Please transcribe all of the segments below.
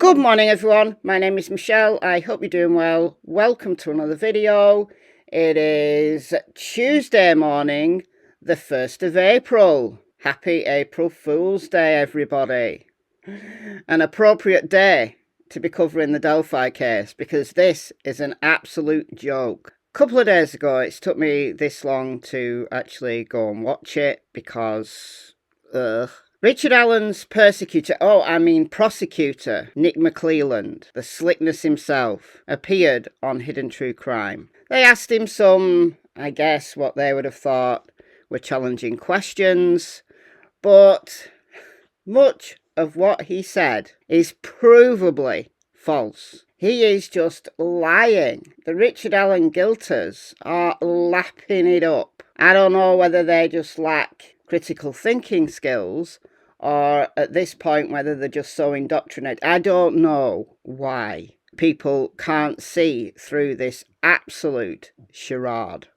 Good morning everyone, my name is Michelle, I hope you're doing well. Welcome to another video. It is Tuesday morning, the 1st of April. Happy April Fool's Day everybody. An appropriate day to be covering the Delphi case because this is an absolute joke. A couple of days ago it took me this long to actually go and watch it because Richard Allen's prosecutor, Nick McClelland, the slickness himself, appeared on Hidden True Crime. They asked him some, I guess, what they would have thought were challenging questions, but much of what he said is provably false. He is just lying. The Richard Allen guilters are lapping it up. I don't know whether they just lack critical thinking skills or at this point whether they're just so indoctrinated. I don't know why people can't see through this absolute charade.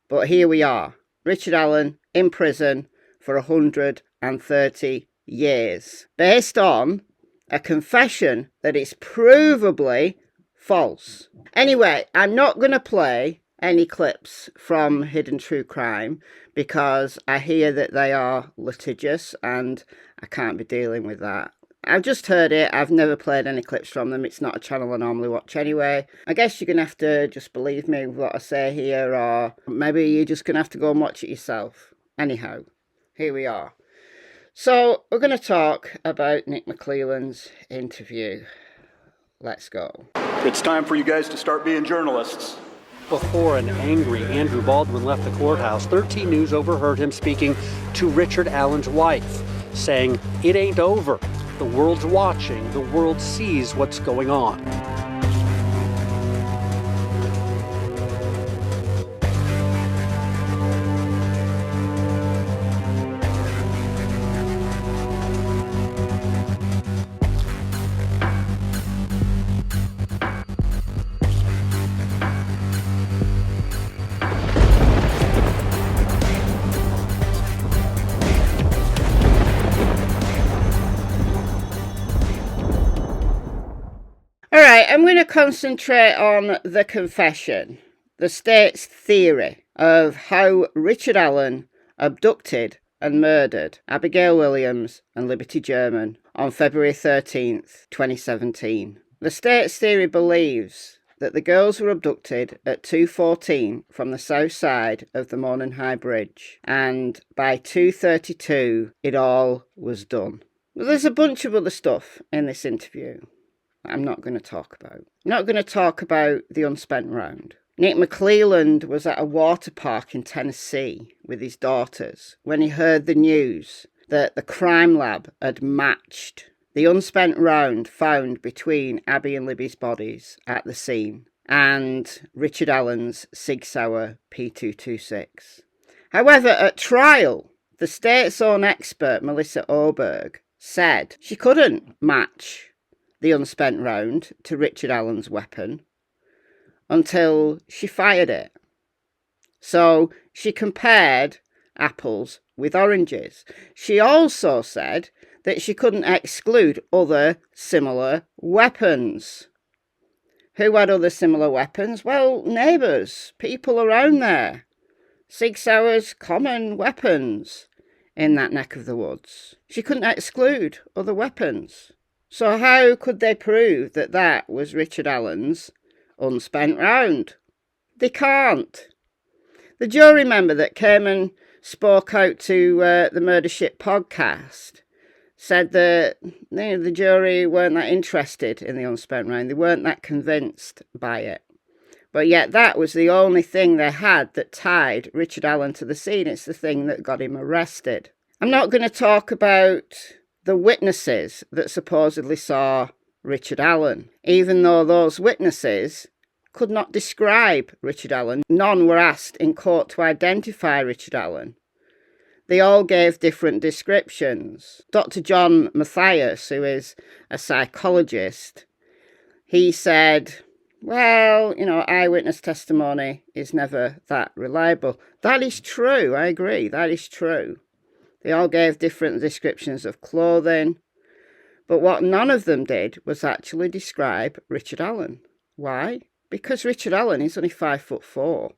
But here we are. Richard Allen in prison for 130 years. Based on a confession that is provably false. Anyway, I'm not going to play any clips from Hidden True Crime because I hear that they are litigious and I can't be dealing with that. I've just heard it. I've never played any clips from them. It's not a channel I normally watch anyway. I guess you're going to have to just believe me with what I say here, or maybe you're just going to have to go and watch it yourself. Anyhow, here we are. So we're going to talk about Nick McClelland's interview. Let's go. It's time for you guys to start being journalists. Before an angry Andrew Baldwin left the courthouse, 13 News overheard him speaking to Richard Allen's wife, saying, "It ain't over. The world's watching. The world sees what's going on." Alright, I'm going to concentrate on the confession, the state's theory of how Richard Allen abducted and murdered Abigail Williams and Libby German on February 13th, 2017. The state's theory believes that the girls were abducted at 2:14 from the south side of the Mourning High Bridge, and by 2:32 it all was done. Well, there's a bunch of other stuff in this interview I'm not going to talk about. I'm not going to talk about the unspent round. Nick McClelland was at a water park in Tennessee with his daughters when he heard the news that the crime lab had matched the unspent round found between Abby and Libby's bodies at the scene and Richard Allen's Sig Sauer P226. However, at trial, the state's own expert, Melissa Oberg, said she couldn't match the unspent round to Richard Allen's weapon until she fired it. So she compared apples with oranges. She also said that she couldn't exclude other similar weapons. Who had other similar weapons? Well, neighbours, people around there. Sig Sauer's common weapons in that neck of the woods. She couldn't exclude other weapons. So how could they prove that that was Richard Allen's unspent round? They can't. The jury member that came and spoke out to the Murder Ship podcast said that the jury weren't that interested in the unspent round. They weren't that convinced by it. But yet that was the only thing they had that tied Richard Allen to the scene. It's the thing that got him arrested. I'm not going to talk about the witnesses that supposedly saw Richard Allen, even though those witnesses could not describe Richard Allen. None were asked in court to identify Richard Allen. They all gave different descriptions. Dr. John Mathias, who is a psychologist, he said, well, eyewitness testimony is never that reliable. That is true, I agree, that is true. They all gave different descriptions of clothing, But what none of them did was actually describe Richard Allen. Why? Because Richard Allen is only 5'4".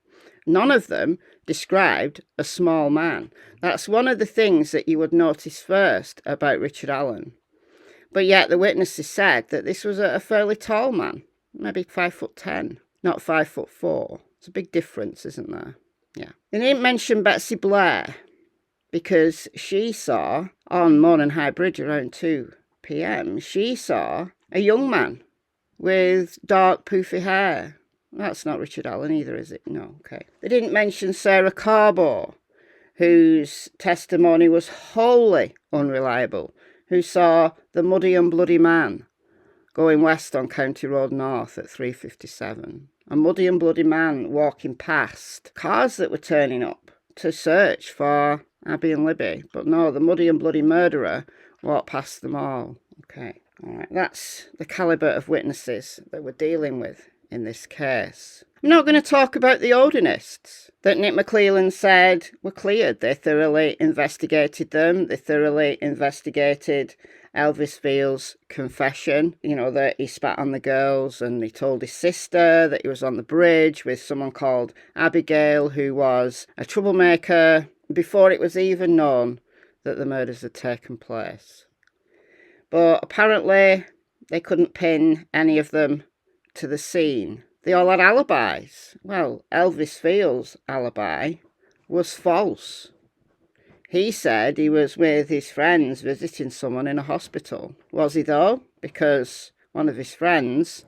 None of them described a small man. That's one of the things that you would notice first about Richard Allen. But yet the witnesses said that this was a fairly tall man, maybe 5'10", not 5'4". It's a big difference, isn't there? Yeah. They didn't mention Betsy Blair because she saw on Morning High Bridge around 2 p.m, she saw a young man with dark poofy hair. That's not Richard Allen either, is it? No, okay. They didn't mention Sarah Carbo, whose testimony was wholly unreliable, who saw the muddy and bloody man going west on County Road North at 3:57. A muddy and bloody man walking past cars that were turning up to search for Abby and Libby. But no, the muddy and bloody murderer walked past them all. Okay, all right. That's the calibre of witnesses that we're dealing with in this case. I'm not going to talk about the Odinists that Nick McClelland said were cleared. They thoroughly investigated them. They thoroughly investigated Elvis Fields' confession, you know, that he spat on the girls, and he told his sister that he was on the bridge with someone called Abigail, who was a troublemaker, before it was even known that the murders had taken place. But apparently they couldn't pin any of them to the scene. They all had alibis. Well, Elvis Fields' alibi was false. He said he was with his friends visiting someone in a hospital. Was he though? Because one of his friends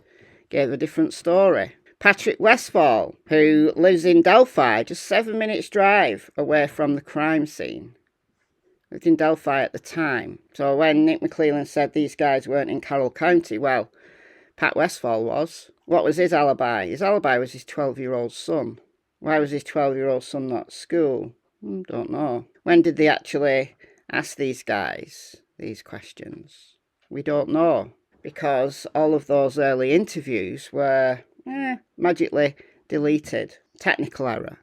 gave a different story. Patrick Westfall, who lives in Delphi, just 7 minutes drive away from the crime scene. Lived in Delphi at the time. So when Nick McClelland said these guys weren't in Carroll County, well, Pat Westfall was. What was his alibi? His alibi was his 12-year-old son. Why was his 12-year-old son not at school? Don't know. When did they actually ask these guys these questions? We don't know, because all of those early interviews were magically deleted. Technical error.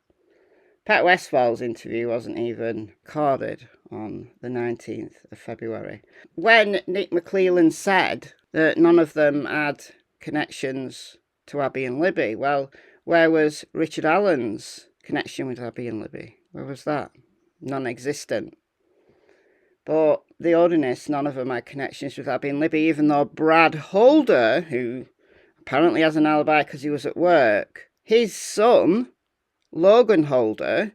Pat Westfall's interview wasn't even recorded on the 19th of February. When Nick McClelland said that none of them had connections to Abby and Libby, well, where was Richard Allen's connection with Abby and Libby? Where was that? Non-existent. But the Odinists, none of them had connections with Abby and Libby, even though Brad Holder, who apparently has an alibi because he was at work, his son, Logan Holder,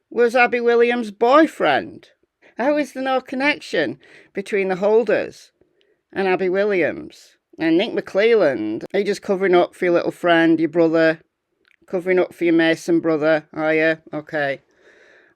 was Abby Williams' boyfriend. How is there no connection between the Holders and Abby Williams? And Nick McClelland, are you just covering up for your little friend, your brother? Covering up for your Mason brother, are you? Okay.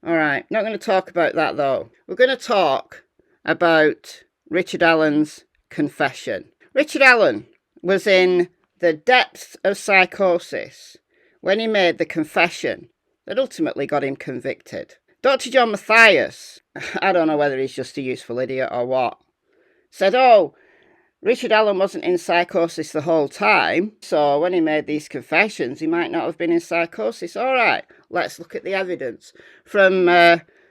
All right. Not going to talk about that, though. We're going to talk about Richard Allen's confession. Richard Allen was in the depths of psychosis when he made the confession that ultimately got him convicted. Dr. John Mathias, I don't know whether he's just a useful idiot or what, said, Richard Allen wasn't in psychosis the whole time, so when he made these confessions, he might not have been in psychosis. All right, let's look at the evidence from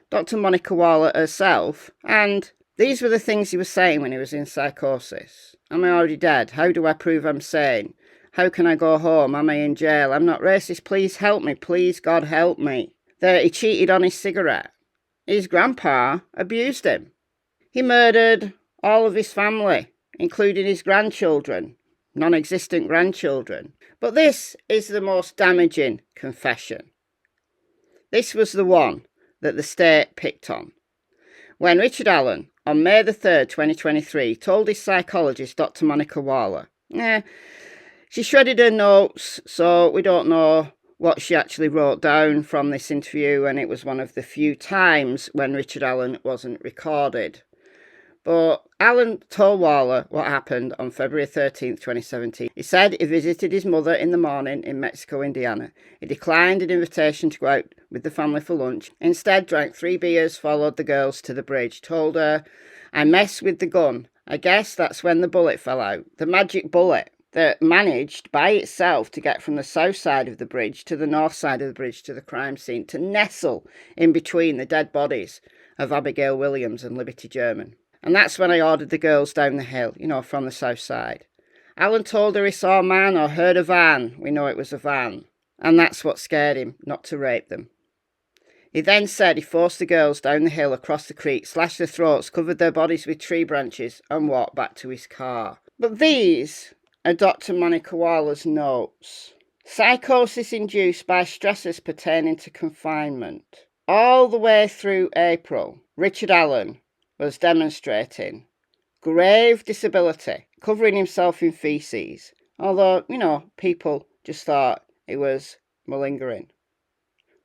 Dr. Monica Waller herself. And these were the things he was saying when he was in psychosis. Am I already dead? How do I prove I'm sane? How can I go home? Am I in jail? I'm not racist. Please help me. Please, God, help me. That he cheated on his cigarette. His grandpa abused him. He murdered all of his family, including his grandchildren, non-existent grandchildren. But this is the most damaging confession. This was the one that the state picked on. When Richard Allen, on May the 3rd, 2023, told his psychologist, Dr. Monica Waller, she shredded her notes, so we don't know what she actually wrote down from this interview, and it was one of the few times when Richard Allen wasn't recorded. But Allen told Waller what happened on February 13th, 2017. He said he visited his mother in the morning in Mexico, Indiana. He declined an invitation to go out with the family for lunch. Instead, drank 3 beers, followed the girls to the bridge, told her, I messed with the gun. I guess that's when the bullet fell out. The magic bullet that managed by itself to get from the south side of the bridge to the north side of the bridge to the crime scene, to nestle in between the dead bodies of Abigail Williams and Liberty German. And that's when I ordered the girls down the hill, from the south side. Alan told her he saw a man or heard a van. We know it was a van. And that's what scared him, not to rape them. He then said he forced the girls down the hill across the creek, slashed their throats, covered their bodies with tree branches, and walked back to his car. But these are Dr. Monica Waller's notes. Psychosis induced by stresses pertaining to confinement. All the way through April, Richard Allen was demonstrating grave disability, covering himself in feces, although, people just thought it was malingering.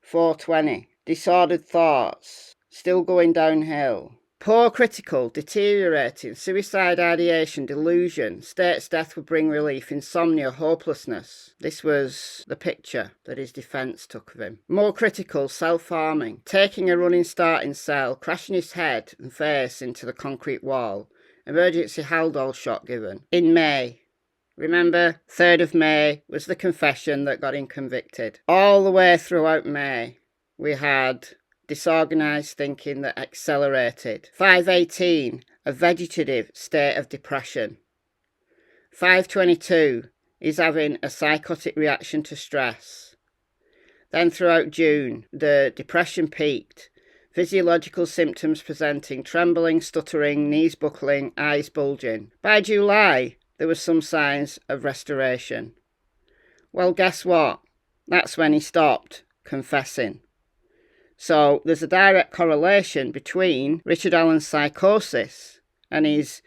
420. Disordered thoughts, still going downhill. Poor critical, deteriorating, suicide ideation, delusion, states death would bring relief, insomnia, hopelessness. This was the picture that his defence took of him. More critical, self-harming, taking a running start in cell, crashing his head and face into the concrete wall. Emergency Haldol shot given. In May. Remember, 3rd of May was the confession that got him convicted. All the way throughout May, we had disorganised thinking that accelerated. 518, a vegetative state of depression. 522, he's having a psychotic reaction to stress. Then throughout June, the depression peaked. Physiological symptoms presenting, trembling, stuttering, knees buckling, eyes bulging. By July, there were some signs of restoration. Well, guess what? That's when he stopped confessing. So there's a direct correlation between Richard Allen's psychosis and his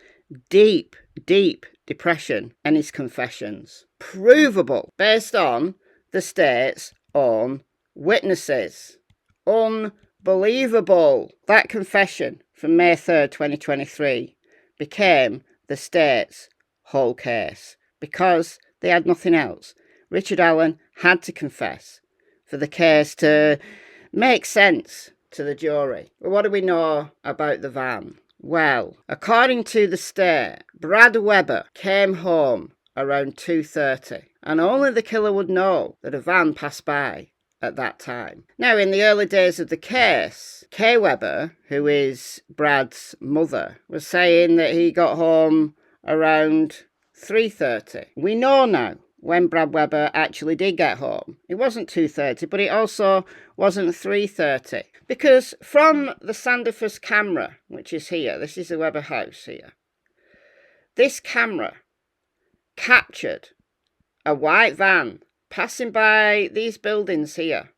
deep, deep depression and his confessions. Provable based on the state's own witnesses. Unbelievable. That confession from May 3rd, 2023 became the state's whole case because they had nothing else. Richard Allen had to confess for the case to make sense to the jury. Well, what do we know about the van? Well, according to the state, Brad Webber came home around 2:30, and only the killer would know that a van passed by at that time. Now, in the early days of the case, Kay Webber, who is Brad's mother, was saying that he got home around 3:30. We know now when Brad Webber actually did get home. It wasn't 2:30, but it also wasn't 3:30. Because from the Sandifer's camera, which is here, this is the Webber house here, this camera captured a white van passing by these buildings here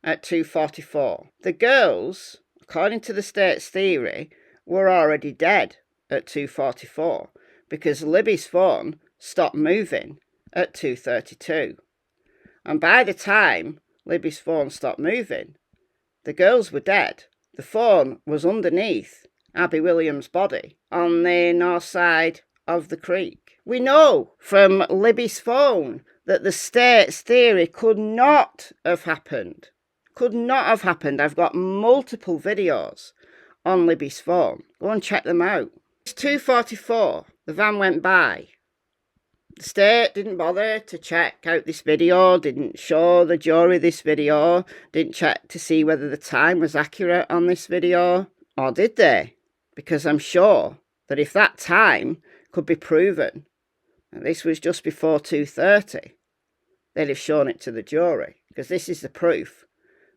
at 2:44. The girls, according to the state's theory, were already dead at 2:44 because Libby's phone stopped moving at 2:32. And by the time Libby's phone stopped moving, the girls were dead. The phone was underneath Abby Williams' body on the north side of the creek. We know from Libby's phone that the state's theory could not have happened. Could not have happened. I've got multiple videos on Libby's phone. Go and check them out. It's 2:44. The van went by. The state didn't bother to check out this video, didn't show the jury this video, didn't check to see whether the time was accurate on this video. Or did they? Because I'm sure that if that time could be proven, and this was just before 2:30, they'd have shown it to the jury. Because this is the proof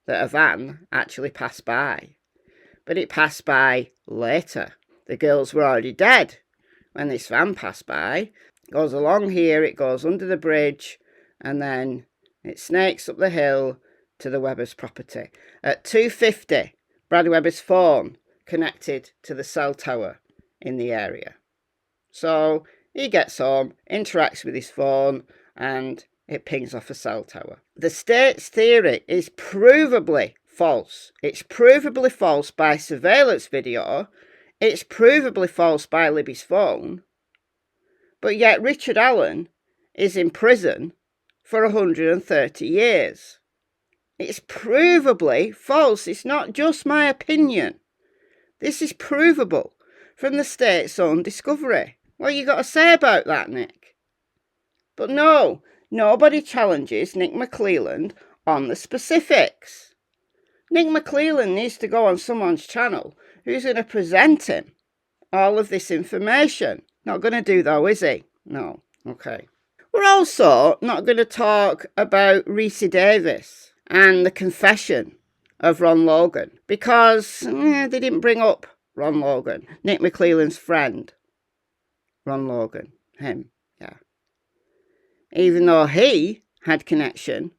that a van actually passed by. But it passed by later. The girls were already dead when this van passed by. Goes along here, it goes under the bridge, and then it snakes up the hill to the Webber's property. At 2:50, Brad Webber's phone connected to the cell tower in the area. So he gets home, interacts with his phone, and it pings off a cell tower. The state's theory is provably false. It's provably false by surveillance video. It's provably false by Libby's phone. But yet Richard Allen is in prison for 130 years. It's provably false. It's not just my opinion. This is provable from the state's own discovery. What you got to say about that, Nick? But no, nobody challenges Nick McClelland on the specifics. Nick McClelland needs to go on someone's channel who's going to present him all of this information. Not going to do though, is he? No. Okay. We're also not going to talk about Reese Davis and the confession of Ron Logan, because they didn't bring up Ron Logan, Nick McClelland's friend. Ron Logan, him, yeah. Even though he had connection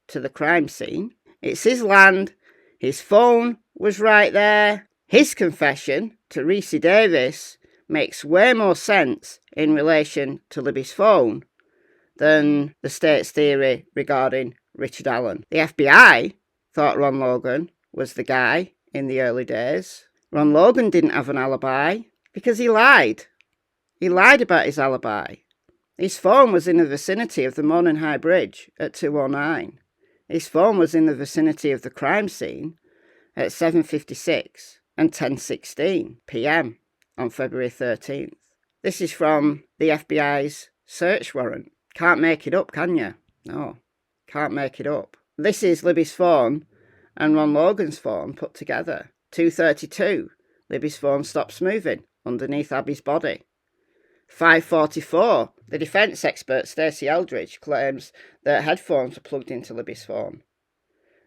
to the crime scene, it's his land, his phone was right there. His confession to Reese Davis makes way more sense in relation to Libby's phone than the state's theory regarding Richard Allen. The FBI thought Ron Logan was the guy in the early days. Ron Logan didn't have an alibi because he lied. He lied about his alibi. His phone was in the vicinity of the Monon High Bridge at 2:09. His phone was in the vicinity of the crime scene at 7:56 and 10:16 p.m. on February 13th. This is from the FBI's search warrant. Can't make it up, can you? No, can't make it up. This is Libby's phone and Ron Logan's phone put together. 2:32, Libby's phone stops moving underneath Abby's body. 5:44, the defence expert Stacey Eldridge claims that headphones were plugged into Libby's phone.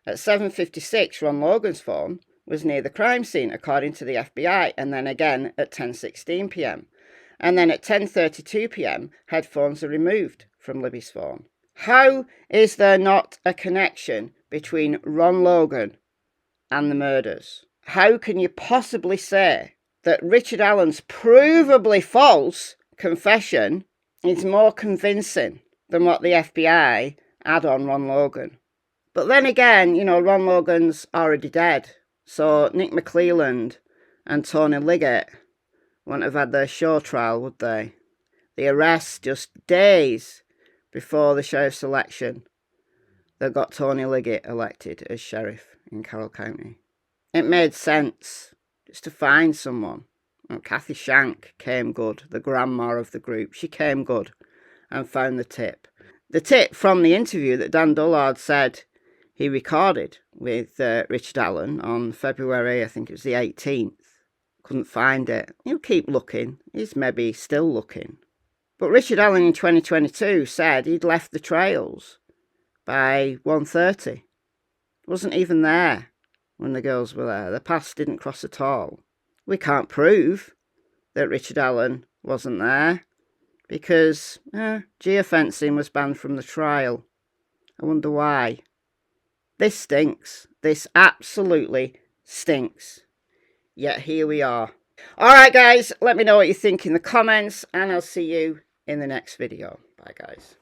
At 7:56, Ron Logan's phone was near the crime scene, according to the FBI, and then again at 10:16 p.m. And then at 10:32 p.m, headphones are removed from Libby's phone. How is there not a connection between Ron Logan and the murders? How can you possibly say that Richard Allen's provably false confession is more convincing than what the FBI had on Ron Logan? But then again, Ron Logan's already dead. So Nick McClelland and Tony Liggett wouldn't have had their show trial, would they? The arrest just days before the sheriff's election that got Tony Liggett elected as sheriff in Carroll County. It made sense just to find someone. And Kathy Shank came good, the grandma of the group. She came good and found the tip. The tip from the interview that Dan Dullard said he recorded with Richard Allen on February, I think it was the 18th. Couldn't find it. He'll keep looking. He's maybe still looking. But Richard Allen in 2022 said he'd left the trails by 1:30. Wasn't even there when the girls were there. The paths didn't cross at all. We can't prove that Richard Allen wasn't there because geofencing was banned from the trial. I wonder why. This stinks. This absolutely stinks. Yet here we are. Alright guys, let me know what you think in the comments and I'll see you in the next video. Bye guys.